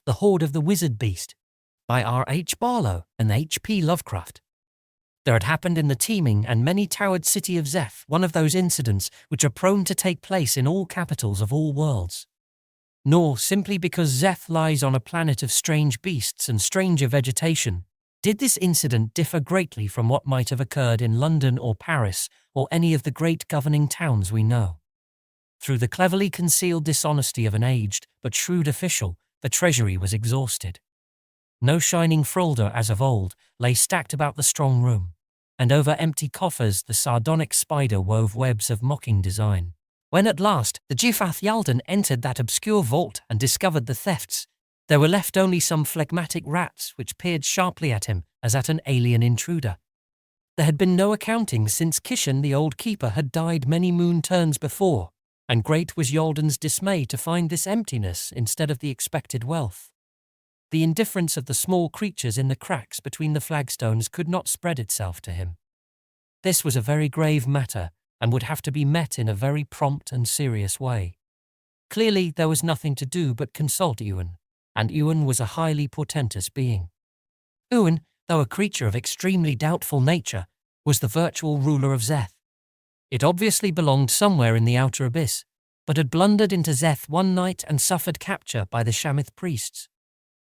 The Hoard of the Wizard Beast, by R.H. Barlow and H.P. Lovecraft. There had happened in the teeming and many-towered city of Zeth one of those incidents which are prone to take place in all capitals of all worlds. Nor, simply because Zeth lies on a planet of strange beasts and stranger vegetation, did this incident differ greatly from what might have occurred in London or Paris or any of the great governing towns we know. Through the cleverly concealed dishonesty of an aged but shrewd official, the treasury was exhausted. No shining folder as of old lay stacked about the strong room, and over empty coffers the sardonic spider wove webs of mocking design. When at last the Jifath Yaldan entered that obscure vault and discovered the thefts, there were left only some phlegmatic rats which peered sharply at him as at an alien intruder. There had been no accounting since Kishan the old keeper had died many moon turns before, and great was Yaldan's dismay to find this emptiness instead of the expected wealth. The indifference of the small creatures in the cracks between the flagstones could not spread itself to him. This was a very grave matter, and would have to be met in a very prompt and serious way. Clearly there was nothing to do but consult Oorn, and Oorn was a highly portentous being. Oorn, though a creature of extremely doubtful nature, was the virtual ruler of Zeth. It obviously belonged somewhere in the outer abyss, but had blundered into Zeth one night and suffered capture by the Shamith priests.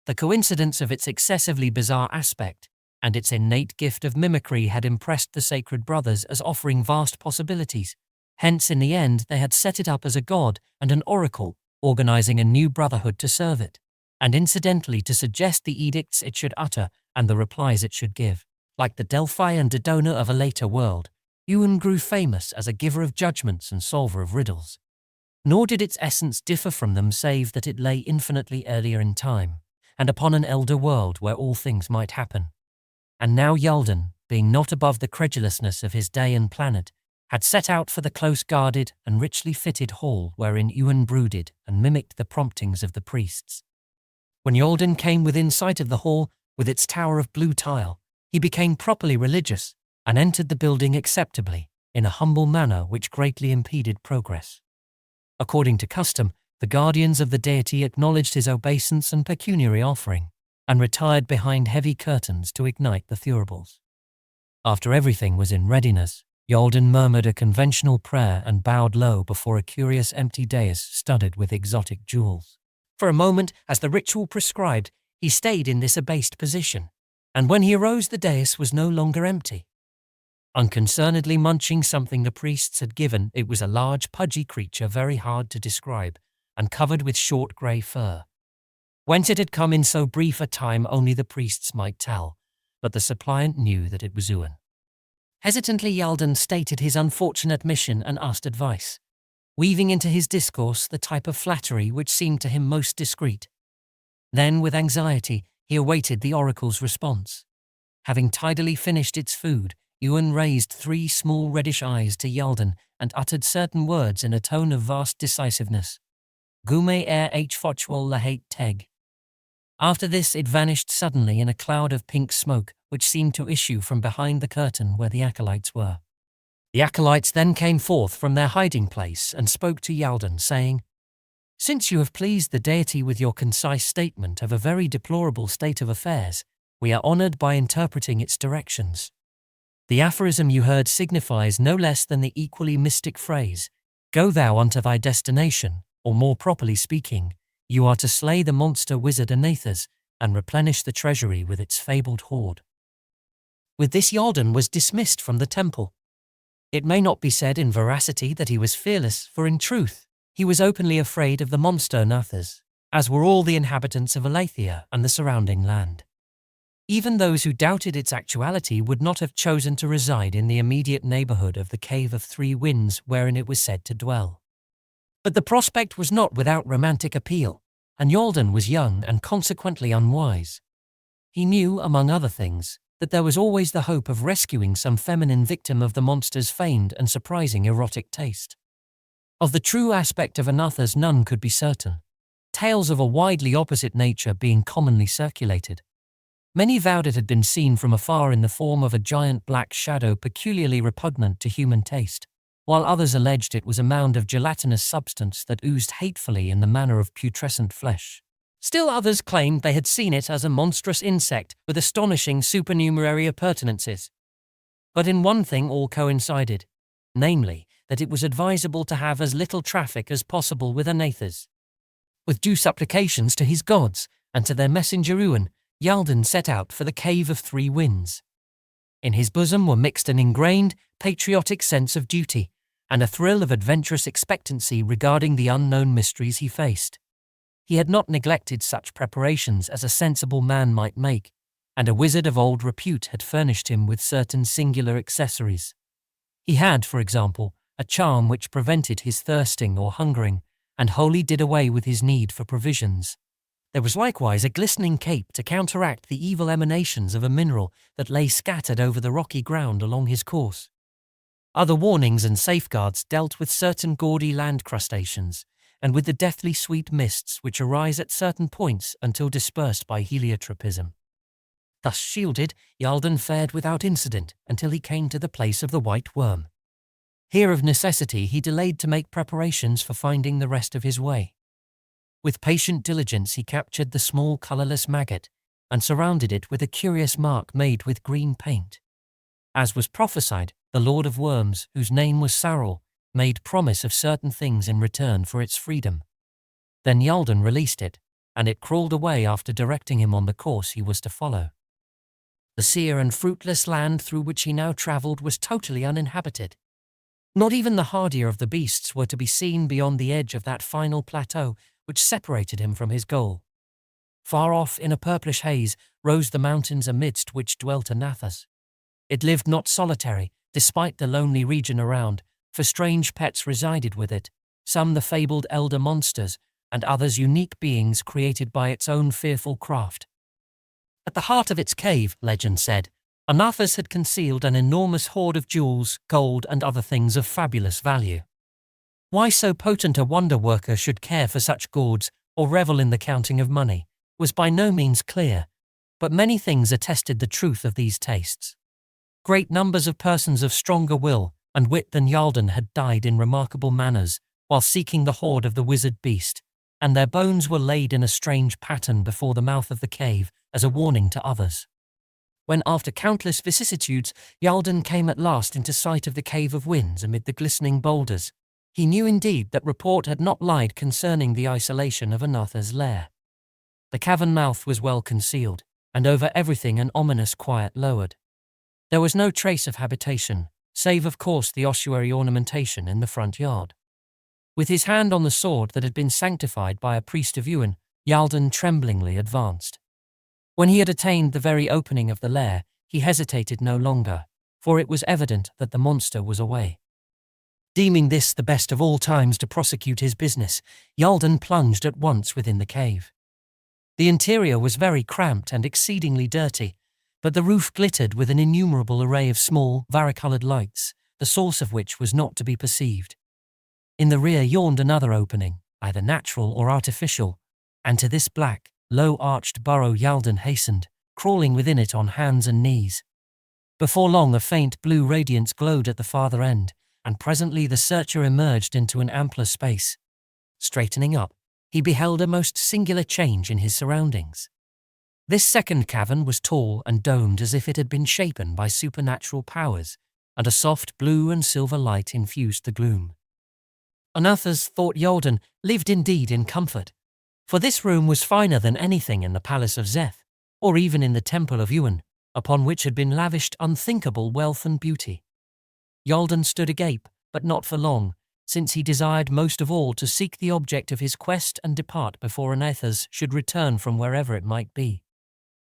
The coincidence of its excessively bizarre aspect and its innate gift of mimicry had impressed the Sacred Brothers as offering vast possibilities. Hence, in the end, they had set it up as a god and an oracle, organizing a new brotherhood to serve it, and incidentally to suggest the edicts it should utter and the replies it should give. Like the Delphi and Dodona of a later world, Oorn grew famous as a giver of judgments and solver of riddles. Nor did its essence differ from them save that it lay infinitely earlier in time, and upon an elder world where all things might happen. And now Yaldan, being not above the credulousness of his day and planet, had set out for the close-guarded and richly fitted hall wherein Oorn brooded and mimicked the promptings of the priests. When Yaldan came within sight of the hall, with its tower of blue tile, he became properly religious, and entered the building acceptably, in a humble manner which greatly impeded progress. According to custom, the guardians of the deity acknowledged his obeisance and pecuniary offering, and retired behind heavy curtains to ignite the thuribles. After everything was in readiness, Yaldan murmured a conventional prayer and bowed low before a curious empty dais studded with exotic jewels. For a moment, as the ritual prescribed, he stayed in this abased position, and when he arose the dais was no longer empty. Unconcernedly munching something the priests had given, it was a large pudgy creature very hard to describe, and covered with short grey fur. Whence it had come in so brief a time only the priests might tell, but the suppliant knew that it was Oorn. Hesitantly Yaldan stated his unfortunate mission and asked advice, weaving into his discourse the type of flattery which seemed to him most discreet. Then, with anxiety, he awaited the oracle's response. Having tidily finished its food, Oorn raised 3 small reddish eyes to Yaldan and uttered certain words in a tone of vast decisiveness. Gume h fochwal lahate teg. After this it vanished suddenly in a cloud of pink smoke which seemed to issue from behind the curtain where the acolytes were. The acolytes then came forth from their hiding place and spoke to Yaldan, saying, "Since you have pleased the deity with your concise statement of a very deplorable state of affairs, we are honoured by interpreting its directions. The aphorism you heard signifies no less than the equally mystic phrase, 'Go thou unto thy destination,' or more properly speaking, you are to slay the monster wizard Anathas and replenish the treasury with its fabled hoard." With this Yaldan was dismissed from the temple. It may not be said in veracity that he was fearless, for in truth, he was openly afraid of the monster Anathas, as were all the inhabitants of Aletheia and the surrounding land. Even those who doubted its actuality would not have chosen to reside in the immediate neighbourhood of the Cave of 3 Winds wherein it was said to dwell. But the prospect was not without romantic appeal, and Yaldan was young and consequently unwise. He knew, among other things, that there was always the hope of rescuing some feminine victim of the monster's feigned and surprising erotic taste. Of the true aspect of Anathas none could be certain, tales of a widely opposite nature being commonly circulated. Many vowed it had been seen from afar in the form of a giant black shadow peculiarly repugnant to human taste, while others alleged it was a mound of gelatinous substance that oozed hatefully in the manner of putrescent flesh. Still others claimed they had seen it as a monstrous insect with astonishing supernumerary appurtenances. But in one thing all coincided, namely, that it was advisable to have as little traffic as possible with Anathas. With due supplications to his gods and to their messenger Oorn, Yalden set out for the Cave of Three Winds. In his bosom were mixed an ingrained, patriotic sense of duty and a thrill of adventurous expectancy regarding the unknown mysteries he faced. He had not neglected such preparations as a sensible man might make, and a wizard of old repute had furnished him with certain singular accessories. He had, for example, a charm which prevented his thirsting or hungering, and wholly did away with his need for provisions. There was likewise a glistening cape to counteract the evil emanations of a mineral that lay scattered over the rocky ground along his course. Other warnings and safeguards dealt with certain gaudy land crustaceans, and with the deathly sweet mists which arise at certain points until dispersed by heliotropism. Thus shielded, Yalden fared without incident until he came to the place of the white worm. Here of necessity he delayed to make preparations for finding the rest of his way. With patient diligence he captured the small colourless maggot and surrounded it with a curious mark made with green paint. As was prophesied, the Lord of Worms, whose name was Sarrel, made promise of certain things in return for its freedom. Then Yalden released it, and it crawled away after directing him on the course he was to follow. The sere and fruitless land through which he now travelled was totally uninhabited. Not even the hardier of the beasts were to be seen beyond the edge of that final plateau which separated him from his goal. Far off in a purplish haze rose the mountains amidst which dwelt Anathas. It lived not solitary, despite the lonely region around, for strange pets resided with it, some the fabled elder monsters, and others unique beings created by its own fearful craft. At the heart of its cave, legend said, Anathas had concealed an enormous hoard of jewels, gold, and other things of fabulous value. Why so potent a wonder-worker should care for such gauds or revel in the counting of money was by no means clear, but many things attested the truth of these tastes. Great numbers of persons of stronger will and wit than Yalden had died in remarkable manners while seeking the hoard of the wizard beast, and their bones were laid in a strange pattern before the mouth of the cave as a warning to others. When after countless vicissitudes Yalden came at last into sight of the Cave of Winds amid the glistening boulders, he knew indeed that report had not lied concerning the isolation of Anathas' lair. The cavern mouth was well concealed, and over everything an ominous quiet lowered. There was no trace of habitation, save of course the ossuary ornamentation in the front yard. With his hand on the sword that had been sanctified by a priest of Oorn, Yalden tremblingly advanced. When he had attained the very opening of the lair, he hesitated no longer, for it was evident that the monster was away. Deeming this the best of all times to prosecute his business, Yalden plunged at once within the cave. The interior was very cramped and exceedingly dirty, but the roof glittered with an innumerable array of small, varicolored lights, the source of which was not to be perceived. In the rear yawned another opening, either natural or artificial, and to this black, low-arched burrow Yalden hastened, crawling within it on hands and knees. Before long a faint blue radiance glowed at the farther end, and presently the searcher emerged into an ampler space. Straightening up, he beheld a most singular change in his surroundings. This second cavern was tall and domed as if it had been shapen by supernatural powers, and a soft blue and silver light infused the gloom. Anathas, thought Yalden, lived indeed in comfort, for this room was finer than anything in the palace of Zeth, or even in the temple of Oorn, upon which had been lavished unthinkable wealth and beauty. Yalden stood agape, but not for long, since he desired most of all to seek the object of his quest and depart before Anathas should return from wherever it might be.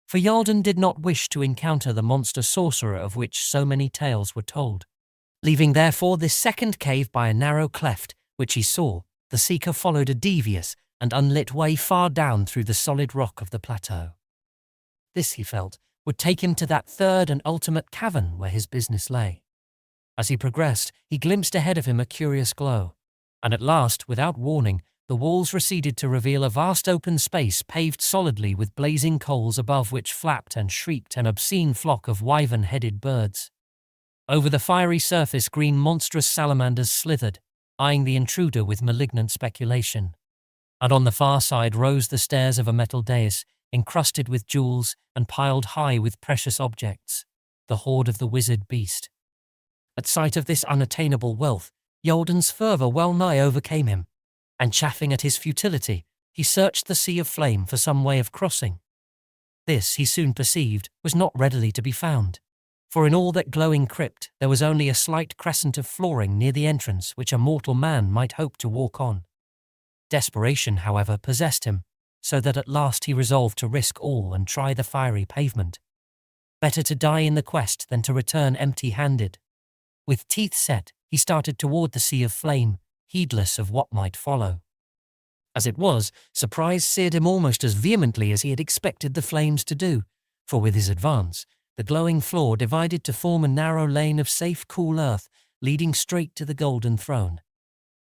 For Yalden did not wish to encounter the monster sorcerer of which so many tales were told. Leaving therefore this second cave by a narrow cleft, which he saw, the seeker followed a devious and unlit way far down through the solid rock of the plateau. This, he felt, would take him to that third and ultimate cavern where his business lay. As he progressed, he glimpsed ahead of him a curious glow, and at last, without warning, the walls receded to reveal a vast open space paved solidly with blazing coals above which flapped and shrieked an obscene flock of wyvern-headed birds. Over the fiery surface green monstrous salamanders slithered, eyeing the intruder with malignant speculation. And on the far side rose the stairs of a metal dais, encrusted with jewels and piled high with precious objects, the hoard of the wizard beast. At sight of this unattainable wealth, Yolden's fervour well nigh overcame him, and chafing at his futility, he searched the sea of flame for some way of crossing. This, he soon perceived, was not readily to be found, for in all that glowing crypt there was only a slight crescent of flooring near the entrance which a mortal man might hope to walk on. Desperation, however, possessed him, so that at last he resolved to risk all and try the fiery pavement. Better to die in the quest than to return empty-handed. With teeth set, he started toward the sea of flame, heedless of what might follow. As it was, surprise seared him almost as vehemently as he had expected the flames to do, for with his advance, the glowing floor divided to form a narrow lane of safe, cool earth, leading straight to the golden throne.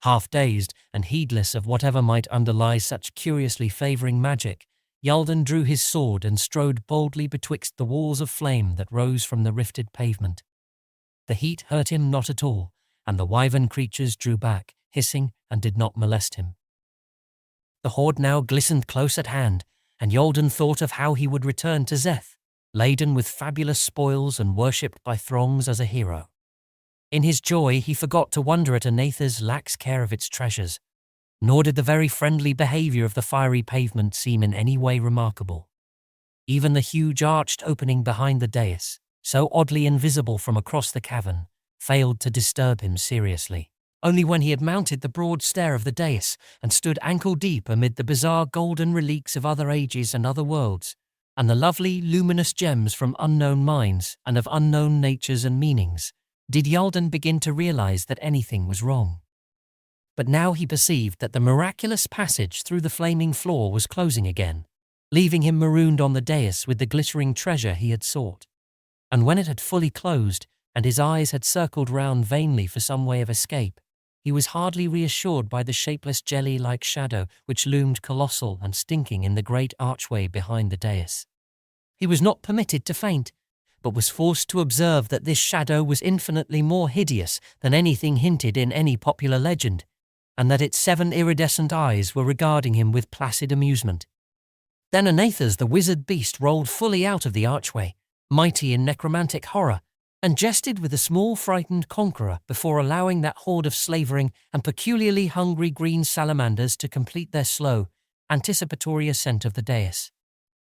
Half-dazed and heedless of whatever might underlie such curiously favouring magic, Yalden drew his sword and strode boldly betwixt the walls of flame that rose from the rifted pavement. The heat hurt him not at all, and the wyvern creatures drew back, hissing, and did not molest him. The hoard now glistened close at hand, and Yolden thought of how he would return to Zeth, laden with fabulous spoils and worshipped by throngs as a hero. In his joy he forgot to wonder at Anathas' lax care of its treasures, nor did the very friendly behaviour of the fiery pavement seem in any way remarkable. Even the huge arched opening behind the dais, so oddly invisible from across the cavern, failed to disturb him seriously. Only when he had mounted the broad stair of the dais and stood ankle-deep amid the bizarre golden reliques of other ages and other worlds, and the lovely, luminous gems from unknown mines and of unknown natures and meanings, did Yalden begin to realize that anything was wrong. But now he perceived that the miraculous passage through the flaming floor was closing again, leaving him marooned on the dais with the glittering treasure he had sought. And when it had fully closed, and his eyes had circled round vainly for some way of escape, he was hardly reassured by the shapeless jelly-like shadow which loomed colossal and stinking in the great archway behind the dais. He was not permitted to faint, but was forced to observe that this shadow was infinitely more hideous than anything hinted in any popular legend, and that its 7 iridescent eyes were regarding him with placid amusement. Then Anathas the wizard beast rolled fully out of the archway, mighty in necromantic horror, and jested with the small frightened conqueror before allowing that horde of slavering and peculiarly hungry green salamanders to complete their slow, anticipatory ascent of the dais.